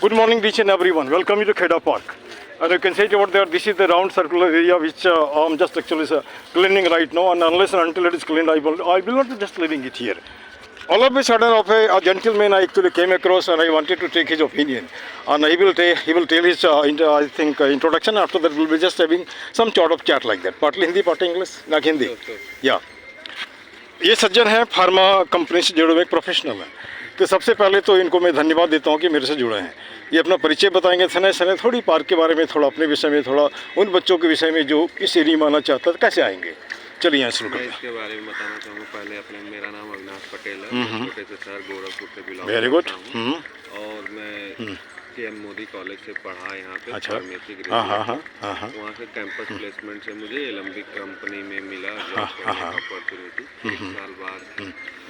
Good morning, each and everyone. Welcome you to Kheda Park. And you can see it over there, this is the round circular area which I'm just actually cleaning right now. And unless and until it is cleaned, I will not be just leaving it here. All of a sudden, of a gentleman I actually came across, and I wanted to take his opinion. And he will tell his introduction. After that, we'll be just having some sort of chat like that. Partly Hindi, partly English. Not Hindi. Yeah. ये सज्जन हैं pharma company से जुड़े हुए एक professional हैं। तो सबसे पहले तो इनको मैं धन्यवाद देता हूँ कि मेरे से जुड़े हैं। ये अपना परिचय बताएंगे, सने सने थोड़ी पार्क के बारे में, थोड़ा अपने विषय में, थोड़ा उन बच्चों के विषय में जो इस एरिया में आना चाहता है, कैसे आएंगे। चलिए यहाँ शुरू करते हैं। इसके बारे में बताना चाहूँगा। पहले मेरा नाम अविनाश पटेल है, छोटे से शहर गोरखपुर से बिलोंग वेरी गुड। और मैं के.एम. मोदी कॉलेज से पढ़ा यहाँ पे फार्मेसी हाँ। वहाँ से कैंपस प्लेसमेंट से मुझे एलम्बिक कंपनी में मिला अपॉर्चुनिटी। एक साल बाद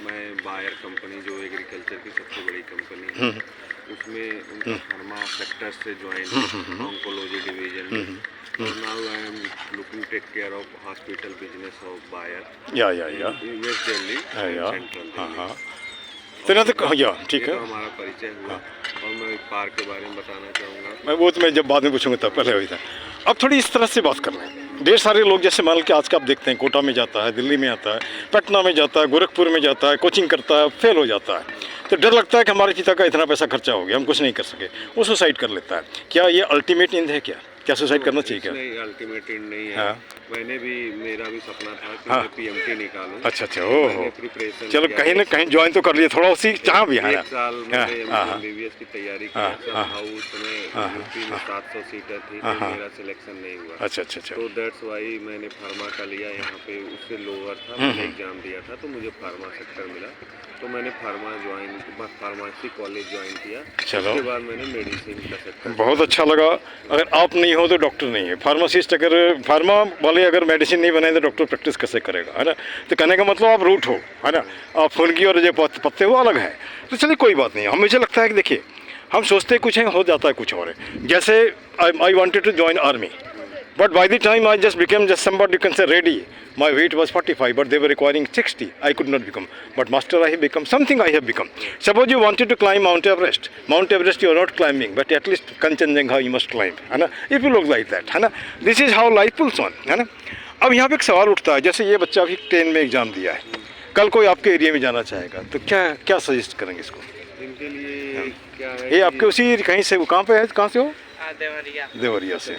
मैं बायर कंपनी, जो एग्रीकल्चर की सबसे बड़ी कंपनी है, उसमें उनका फार्मा सेक्टर से ज्वाइन ऑन्कोलॉजी डिवीजन में। और now I am looking take care of hospital business of Bayer या वेस्ट दिल्ली सेंट्रल। ठीक है। हमारा परिचय हुआ। और मैं पार्क के बारे में बताना चाहूँगा। मैं जब बाद में पूछूंगा तब, पहले वही था। अब थोड़ी इस तरह से बात कर रहे हैं। ढेर सारे लोग जैसे मान के आज का आप देखते हैं, कोटा में जाता है, दिल्ली में आता है, पटना में जाता है, गोरखपुर में जाता है, कोचिंग करता है, फेल हो जाता है। तो डर लगता है कि हमारे पिता का इतना पैसा खर्चा हो गया, हम कुछ नहीं कर सके, वो सुसाइड कर लेता है। क्या ये अल्टीमेट एंड है? क्या सुसाइड करना चाहिए? क्या नहीं, अल्टीमेट एंड नहीं है। मेरा भी सपना था कि मैं पीएमटी निकालूं। अच्छा, ओहो, चलो कहीं ना कहीं ज्वाइन तो कर लिए, थोड़ा उसी जहाँ भी है। एक साल मैंने एमबीबीएस की तैयारी की। उसमें यूपी में 700 सीटें थी, तो मेरा सिलेक्शन नहीं हुआ। अच्छा। तो दैट्स वाई मैंने फार्मा का लिया। यहाँ पे उससे लोअर था, मैंने एग्जाम दिया था तो मुझे फार्मा सेक्टर मिला, तो मैंने फार्मेसी कॉलेज ज्वाइन किया। उसके बाद मैंने मेडिसिन का सेक्टर। बहुत अच्छा लगा। अगर आप नहीं हो तो डॉक्टर नहीं है। फार्मासिस्ट अगर फार्मा वाले अगर मेडिसिन नहीं बनाए तो डॉक्टर प्रैक्टिस कैसे करेगा, है ना। तो कहने का मतलब आप रूट हो, है ना। आप फुनगी और जो पत्ते वो अलग है। तो चलिए कोई बात नहीं। मुझे लगता है कि देखिए, हम सोचते कुछ हैं, हो जाता है कुछ और है। जैसे I wanted to join army, but by the time I just became just somebody you can say ready, my weight was 45, but they were requiring 60. I could not become, but master I have become something. I have become. Suppose you wanted to climb Mount Everest you are not climbing, but at least Kanchenjunga you must climb, है ना। If you look like that, है ना, this is how life pulls on, है ना। अब यहाँ पे एक सवाल उठता है, जैसे ये बच्चा अभी 10 में एग्जाम दिया है, कल कोई आपके एरिया में जाना चाहेगा तो क्या सजेस्ट करेंगे इसको? इनके लिए क्या है, ये आपके उसी कहीं से, वो कहाँ पे है, कहाँ से हो? देवरिया से।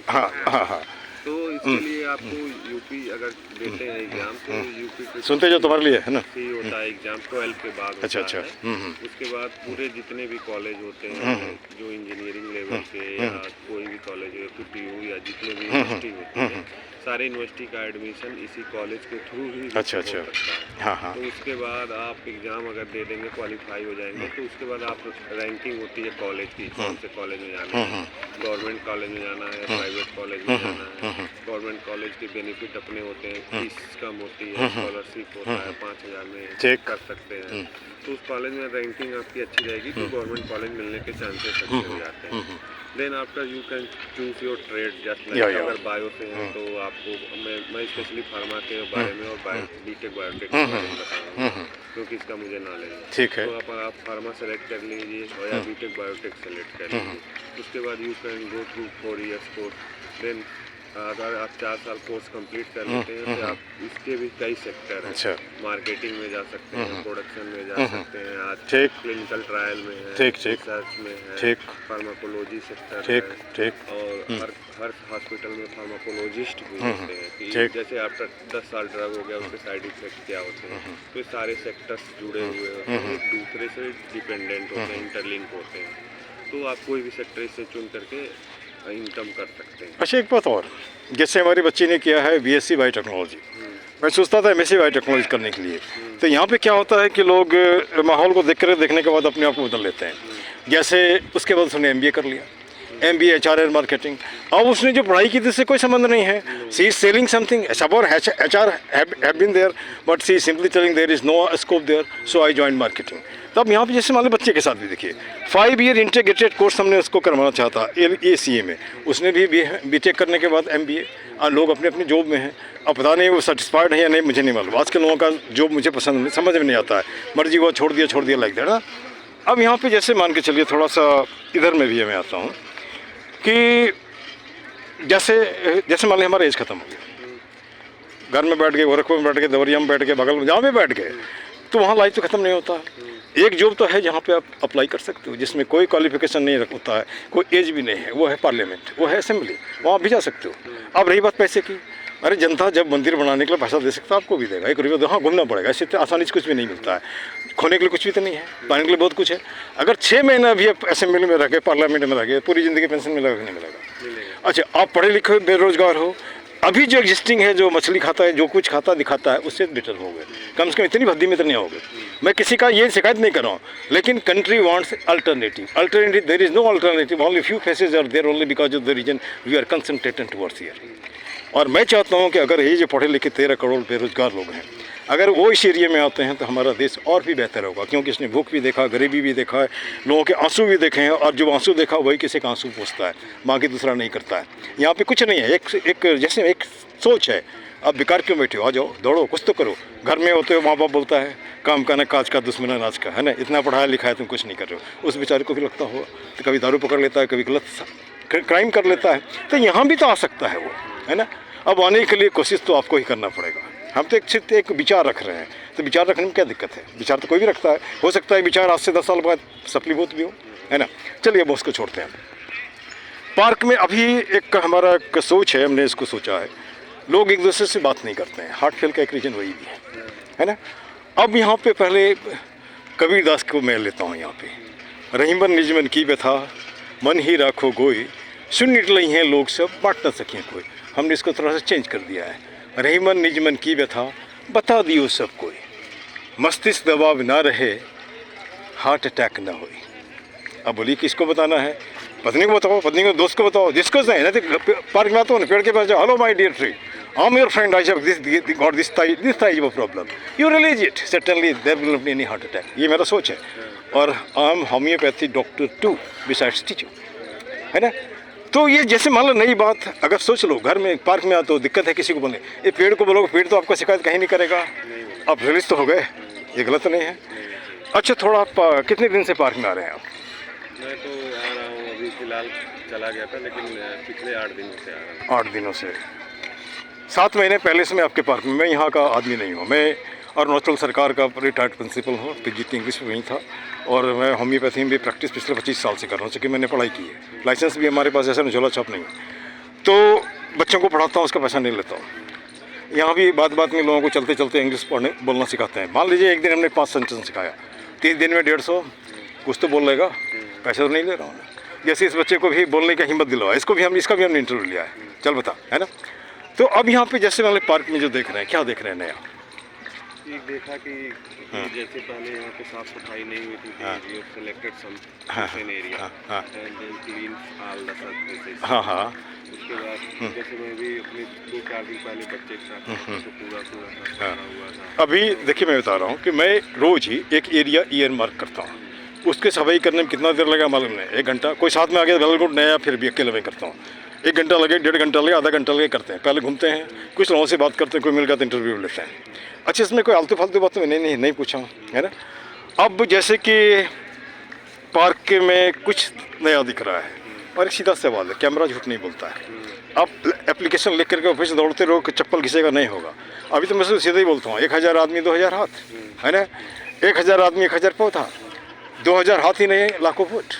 हाँ। तो इसके लिए आपको यूपी अगर देते हैं एग्जाम, तो यूपी सुनते जो तुम्हारे लिए, है ना, होता है एग्जाम 12 के बाद। अच्छा। उसके बाद पूरे जितने भी कॉलेज होते हैं, जो इंजीनियरिंग लेवल के या कोई भी कॉलेज है, PTU या जितने भी यूनिवर्सिटी होती है, सारे यूनिवर्सिटी का एडमिशन इसी कॉलेज के थ्रू ही हो सकता है। हाँ। तो उसके बाद आप एग्जाम अगर दे देंगे, क्वालिफाई हो जाएंगे, तो उसके बाद आप रैंकिंग होती है कॉलेज की, कौन से कॉलेज में जाना है, गवर्नमेंट कॉलेज में जाना है, प्राइवेट कॉलेज में जाना है। गवर्नमेंट कॉलेज के बेनिफिट अपने होते हैं, फीस कम होती है, स्कॉलरशिप होता है, 5000 में चेक कर सकते हैं। तो उस कॉलेज में रैंकिंग आपकी अच्छी रहेगी तो गवर्नमेंट कॉलेज मिलने के चांसेस अच्छे हो जाते हैं। Then after you can choose your trade, just like अगर बायो से हैं तो आपको मैं स्पेशली फार्मा के बारे में और बीटेक बायोटेक के बारे में बताऊँगा, क्योंकि इसका मुझे नॉलेज है। ठीक है। तो आप फार्मा सेलेक्ट कर लीजिए और या बीटेक बायोटेक सेलेक्ट कर लीजिए। उसके बाद you can go through 4 years course. Then अगर आप 4 साल कोर्स कंप्लीट कर लेते हैं तो आप इसके भी कई सेक्टर हैं। मार्केटिंग में जा सकते हैं, प्रोडक्शन में जा सकते हैं, आज क्लिनिकल ट्रायल में है, रिसर्च में है, फार्माकोलॉजी सेक्टर है, और हर हॉस्पिटल में फार्माकोलॉजिस्ट भी होते हैं कि जैसे आफ्टर 10 साल ड्रग हो गया उसके साइड इफेक्ट क्या होते हैं। तो ये सारे सेक्टर्स जुड़े हुए होते हैं, एक दूसरे से डिपेंडेंट होते हैं, इंटरलिंक होते हैं। तो आप कोई भी सेक्टर इससे चुन करके इनकम कर सकते हैं। अच्छा, एक बात और, जैसे हमारे बच्चे ने किया है BSc बायोटेक्नोलॉजी, मैं सोचता था MSc बायोटेक्नोलॉजी करने के लिए। तो यहाँ पे क्या होता है कि लोग माहौल को देखने के बाद अपने आप को बदल लेते हैं। जैसे उसके बाद उसने MBA कर लिया, MBA HR मार्केटिंग। अब उसने जो पढ़ाई की थी उससे कोई संबंध नहीं है। She is selling something, HR have been there, but she is simply telling there is no scope there, so I joined marketing। तब यहाँ पे जैसे मान लो बच्चे के साथ भी देखिए, 5 ईयर इंटीग्रेटेड कोर्स हमने उसको करवाना चाहता ACA में, उसने भी BTech करने के बाद MBA। और लोग अपने अपनी जॉब में हैं। अब पता नहीं वो सेटिस्फाइड है या नहीं, मुझे नहीं मालूम। आज के लोगों का जॉब मुझे पसंद समझ में नहीं आता है, मर्जी हुआ छोड़ दिया लाइक दैट ना। अब यहाँ पे जैसे मान के चलिए थोड़ा सा इधर में भी मैं आता हूँ कि जैसे जैसे मान लीजिए हमारा एज ख़त्म हो गया, घर में बैठ गए, गोरखपुर में बैठ गए, देवरिया में बैठ गए, बगल में जहाँ भी बैठ गए, तो वहाँ लाइफ तो ख़त्म नहीं होता है। एक जॉब तो है जहाँ पे आप अप्लाई कर सकते हो, जिसमें कोई क्वालिफिकेशन नहीं होता है, कोई एज भी नहीं है, वो है पार्लियामेंट, वो है असेंबली, वहाँ भी जा सकते हो। अब रही बात पैसे की, अरे जनता जब मंदिर बनाने के लिए पैसा दे सकता है, आपको भी देगा, 1 रुपया दो, हाँ घूमना पड़ेगा, इससे इतनी आसानी से कुछ भी नहीं मिलता है, खोने के लिए कुछ भी तो नहीं है, पाने के लिए बहुत कुछ है। अगर 6 महीना भी आप असेंबली में रह गए, पार्लियामेंट में रह गए, पूरी ज़िंदगी पेंशन मिलेगा कि नहीं मिलेगा? अच्छा, आप पढ़े लिखे बेरोजगार हो, अभी जो एग्जिस्टिंग है, जो मछली खाता है, जो कुछ खाता दिखाता है, उससे बेटर हो गए, कम से कम इतनी भद्दी में तो नहीं हो गए। मैं किसी का ये शिकायत नहीं कर रहा हूँ, लेकिन country wants alternative there is no alternative, only few faces are there only because of the reason we are concentrated towards here. और मैं चाहता हूँ कि अगर ये जो पढ़े लिखे 13 करोड़ बेरोजगार लोग हैं, अगर वो इस एरिया में आते हैं तो हमारा देश और भी बेहतर होगा, क्योंकि इसने भूख भी देखा, गरीबी भी देखा है, लोगों के आंसू भी देखे हैं, और जो आंसू देखा वही किसी का आंसू पोंछता है, बाकी दूसरा नहीं करता है। यहाँ पे कुछ नहीं है, एक जैसे एक सोच है, अब बेकार क्यों बैठे हो, आ जाओ, दौड़ो, कुछ तो करो। घर में होते हो माँ बाप बोलता है काम का न काज का, दुश्मन नाच का, है ना, इतना पढ़ाया लिखा है तुम कुछ नहीं कर रहे हो, उस बेचारे को भी लगता हो तो कभी दारू पकड़ लेता है, कभी गलत क्राइम कर लेता है, तो यहाँ भी तो आ सकता है वो, है ना। अब आने के लिए कोशिश तो आपको ही करना पड़ेगा। हम तो सिर्फ एक विचार रख रहे हैं, तो विचार रखने में क्या दिक्कत है, विचार तो कोई भी रखता है, हो सकता है विचार आज से 10 साल बाद सफलीभूत भी हो, है ना। चलिए अब उसको छोड़ते हैं। पार्क में अभी एक हमारा एक सोच है, हमने इसको सोचा है, लोग एक दूसरे से बात नहीं करते हैं, हार्ट फेल का एक रीज़न वही भी है ना। अब यहाँ पे पहले कबीरदास को मैं लेता हूँ, यहाँ पे रहीमन निजमन की व्यथा मन ही राखो गोई, सुन निकल हैं लोग सब बांट न सकें कोई। हमने इसको थोड़ा सा चेंज कर दिया है, रहीमन निजमन की व्यथा बता दियो सब कोई, मस्तिष्क दबाव ना रहे, हार्ट अटैक ना हो। अब बोलिए किसको बताना है, पत्नी को बताओ, पत्नी को दोस्त को बताओ, जिसको चाहे ना। तो पार्क में आता हो ना, पेड़ के पास जाओ, hello my dear tree, I am your friend, I have got this type of problem, you release it, certainly there will not be any heart attack. ये मेरा सोच है, और I am homeopathy doctor too besides teacher, है ना। तो ये जैसे मान लो नई बात, अगर सोच लो घर में पार्क में आते हो, दिक्कत है किसी को बोले, ये पेड़ को बोलोगे, पेड़ तो आपको शिकायत कहीं नहीं करेगा, आप रिलीज तो हो गए, ये गलत नहीं है। अच्छा, थोड़ा आप कितने दिन से पार्क में आ रहे हैं आप? मैं तो आ रहा हूँ, अभी फिलहाल चला गया था, लेकिन पिछले 8 दिनों से आ रहा हूँ। 8 दिनों से, 7 महीने पहले से मैं आपके पार्क में, मैं यहाँ का आदमी नहीं हूँ, मैं अरुणाचल सरकार का रिटायर्ड प्रिंसिपल हूँ, पीजीटी इंग्लिश में वहीं था, और मैं होम्योपैथी में भी प्रैक्टिस पिछले 25 साल से कर रहा हूँ, क्योंकि मैंने पढ़ाई की है, लाइसेंस भी हमारे पास ऐसा झोला छाप नहीं है। तो बच्चों को पढ़ाता हूँ, उसका पैसा नहीं लेता हूँ। यहाँ भी बात बात में लोगों को चलते चलते इंग्लिश पढ़ने बोलना सिखाते हैं। मान लीजिए एक दिन हमने 5 सेंटेंस सिखाया, 3 दिन में 150, कुछ तो बोल लेगा, पैसा तो नहीं ले रहा हूँ। जैसे इस बच्चे को भी बोलने की हिम्मत दिलवा, इसका भी हमने इंटरव्यू लिया है, चल बता, है ना। तो अब यहाँ पे जैसे वाले पार्क में जो देख रहे हैं, क्या देख रहे हैं नया? एक देखा कि जैसे पहले यहाँ पे साफ सफाई नहीं हुई थी, we have selected some area and then clean all the surfaces. हाँ। उसके बाद जैसे मैं भी अपने 2-4 दिन पहले बच्चे के साथ तो पूरा हुआ था। अभी देखिए मैं बता रहा हूँ कि मैं रोज़ ही एक एरिया ईयर मार्क करता हूँ, उसके सफाई करने में कितना देर लगा मालूम नहीं, 1 घंटा, कोई साथ में आ गया वेल गुड, नया फिर भी अकेले में करता हूँ, 1 घंटा लगे, 1.5 घंटा लगे, आधा घंटा लगे, करते हैं। पहले घूमते हैं, कुछ लोगों से बात करते हैं, कोई मिल गया तो इंटरव्यू लेते हैं। अच्छा, इसमें कोई आलतू फालतू बात तो मैंने नहीं पूछा, है ना। अब जैसे कि पार्क में कुछ नया दिख रहा है, और एक सीधा सवाल है, कैमरा झूठ नहीं बोलता है। आप एप्लीकेशन लिख करके ऑफिस दौड़ते रहो कि चप्पल घिसेगा, नहीं होगा। अभी तो मैं सीधा ही बोलता हूँ, 1000 आदमी 2000 हाथ, है ना, 1000 आदमी 1000 पौधा, 2000 हाथ ही नहीं, लाखों फुट।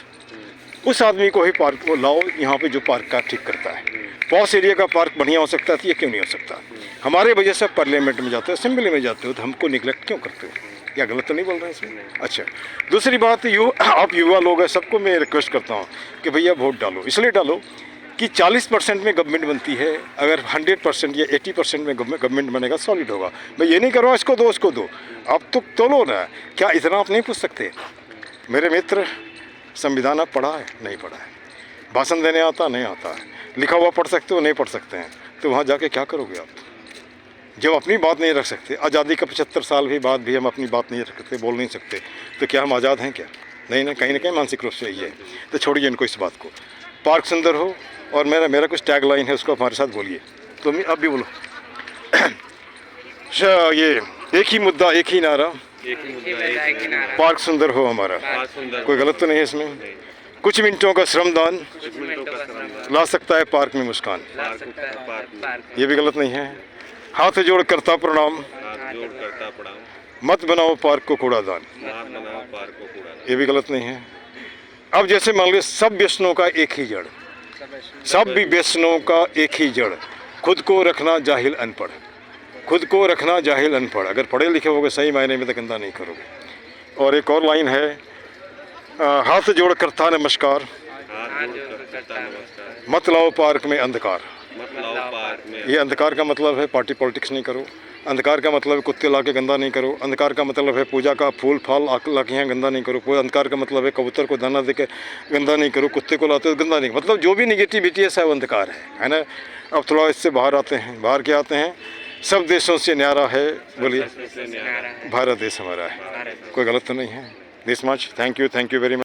उस आदमी को ही पार्क को लाओ यहाँ पे, जो पार्क का ठीक करता है। पॉस एरिया का पार्क बढ़िया हो सकता है, तो ये क्यों नहीं हो सकता? हमारे वजह से पार्लियामेंट में जाते हो, असेंबली में जाते हो, तो हमको निगलेक्ट क्यों करते हो? क्या गलत तो नहीं बोल रहे हैं इसमें? अच्छा, दूसरी बात, आप युवा लोग हैं, सबको मैं रिक्वेस्ट करता हूँ कि भैया वोट डालो। इसलिए डालो कि 40% में गवर्नमेंट बनती है, अगर 100% या 80% में गवर्नमेंट बनेगा, सॉलिड होगा। भाई ये नहीं करो इसको दो उसको दो, आप तो तोलो ना, क्या इतना आप नहीं पूछ सकते? मेरे मित्र, संविधान आप पढ़ा है, नहीं पढ़ा है, भाषण देने आता नहीं आता है, लिखा हुआ पढ़ सकते हो, नहीं पढ़ सकते हैं, तो वहाँ जाके क्या करोगे आप? जब अपनी बात नहीं रख सकते, आज़ादी का 75 साल भी बाद भी हम अपनी बात नहीं रख सकते, बोल नहीं सकते, तो क्या हम आज़ाद हैं क्या? नहीं ना, कहीं ना कहीं मानसिक रूप से ये है। तो छोड़िए इनको इस बात को। पार्क सुंदर हो, और मेरा कुछ टैग लाइन है, उसको हमारे साथ बोलिए। तो अब भी बोलो। ये एक ही मुद्दा, एक ही नारा, एक ही मुद्दा एक है किनारा। पार्क सुंदर हो हमारा, पार्क सुंदर कोई गलत तो नहीं है इसमें। नहीं। कुछ मिनटों का श्रमदान कुछ मिनटों का श्रमदान ला सकता है पार्क में मुस्कान, पार्क में ये भी गलत नहीं है। हाथ जोड़ करता प्रणाम, हाथ जोड़ करता प्रणाम, मत बनाओ पार्क को कूड़ादान, माँ बनाओ पार्क को कूड़ा। ये भी गलत नहीं है। अब जैसे मान लीजिए सब व्यसनों का एक ही जड़, सब भी व्यसनों का एक ही जड़, खुद को रखना जाहिल अनपढ़, खुद को रखना जाहिल अनपढ़। अगर पढ़े लिखे होगे सही मायने में तो गंदा नहीं करोगे। और एक और लाइन है, हाथ जोड़ करता नमस्कार, हाथ जोड़ करता नमस्कार, मत लाओ पार्क में अंधकार। मत लाओ पार्क में। ये अंधकार का मतलब है पार्टी पॉलिटिक्स नहीं करो, अंधकार का मतलब है कुत्ते ला के गंदा नहीं करो, अंधकार का मतलब है पूजा का फूल फाल ला के यहाँ गंदा नहीं करो, अंधकार का मतलब है कबूतर को दाना दे के गंदा नहीं करो, कुत्ते को लाते हो गंदा नहीं, मतलब जो भी निगेटिविटी है सब अंधकार है ना। अब थोड़ा इससे बाहर आते हैं, बाहर क्या आते हैं, सब देशों से न्यारा है, बोलिए सबसे न्यारा भारत देश हमारा है, कोई गलत तो नहीं है। This much, thank you very much.